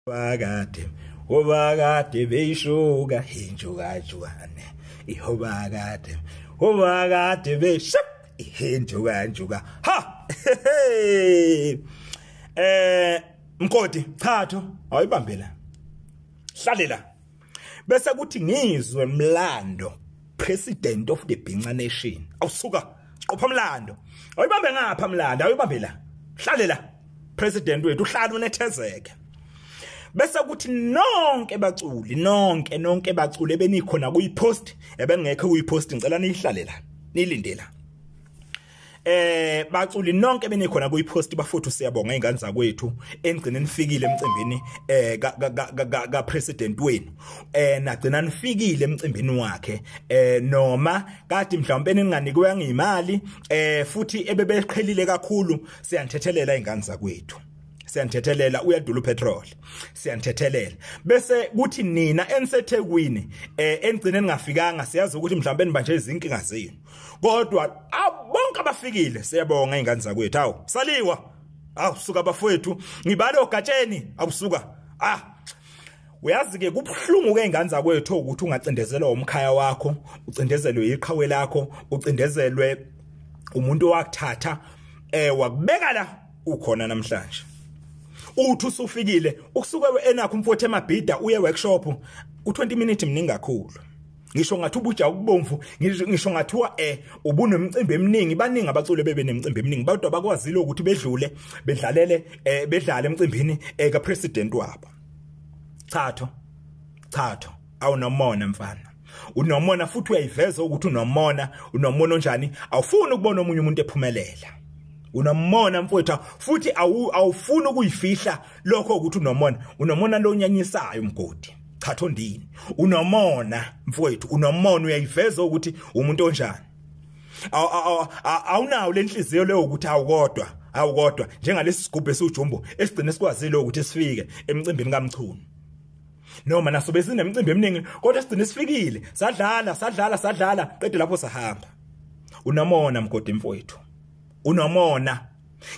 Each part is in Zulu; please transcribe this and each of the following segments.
Wakade, obakade beshuka hinjukajukane. Obakade beshuka hinjuka. Ha! Mkoti, thatho, awuyibambela. Hlalela. Bese kuthi Ngizwe Mlando, President of the Bhinca Nation. Awusuka, qopha Mlando. Awuyibambe ngapha Mlando, awuyibambela. Hlalela. President wethu uhlala unethezeke. Bese kuthi nonke baculi ebenikhona kuyipost ebengekho kuyipost ngicela niyihlalela nilindela. Baculi nonke benikhona kuyipost bafuthu siyabonga ingane zakwethu engcine nifikile emcimbini ka president wenu. Nagcina nifikile emcimbini wakhe noma kade mhlawumbe ninganikiwe ngimali futhi ebebeqhelile kakhulu siyanthethelela ingane zakwethu. Siyanthethelela uyadula upetrol siyanthethelela bese kuthi nina eniseThekwini engcine ningafikanga siyazi ukuthi mhlawumbe nibanje izinkinga zenu kodwa bonke abafikile siyabonga ingane zakwethu awu saliwa awusuka bafowethu ngibale ogatsheni awusuka uyazi ke kubhlungu ke ingane zakwethu ukuthi ungacindezelwa umkhaya wakho ucindezelwe iqhawe lakho ucindezelwe umuntu owakuthatha wakubeka la ukhona namhlanje. Uthi usufikile ukusuka enakho umfowethu emabhida uye workshop u20 minutes mningi kakhulu. Ngisho ngathi ubuja ukubomvu ngisho ngathiwa ubunemicimbi eminingi baningi abaculi bebe nemicimbi eminingi badwa bakwazile ukuthi bedlule bedlale emcimbini ka president wabo. Thatho awunomona mfana. Unomona futhi uyayiveza ukuthi unomona onjani awufuni ukubona omunye umuntu ephumelela. Unomona mfowethu futhi awufuni ukuyifihla lokho ukuthi unomona lo nyanyisayo mgodi chatho ndini unomona mfowethu unomona uyayiveza ukuthi umuntu onjani awunawo lenhliziyo leyo ukuthi awukodwa njengalesi sigubhe esujumbo esigcine sikwazile ukuthi sifike emcimbini kaMchunu noma naso besinemicimbi eminingi kodwa sigcine sifikile sadlala qede lapho sahamba. Unomona mgodi mfowethu unomona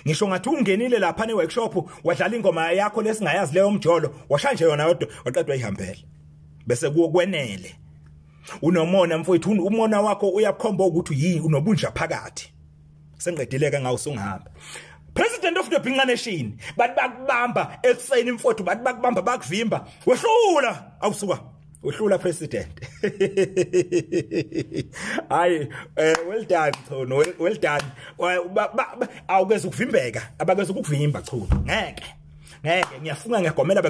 ngisho ngathi ungenile lapha ne workshop wadlala ingoma yakho lesingayazi leyo mjolo washanje yona yodwa waqedwa ihambela bese kwenele. Unomona mfowethu umona wakho uyakhomba ukuthi unobunja phakathi senqedileke ngawo sungihamba. President of the Bhinca Nation bathi bakubamba ekuseni mfowethu bathi bakubamba bakuvimba wehlula awusuka uhlula president. Hayi well done Chono well done awukeze ukuvimbeka abakeze ukuvimba Chono ngeke ngiyafunga ngiyagomela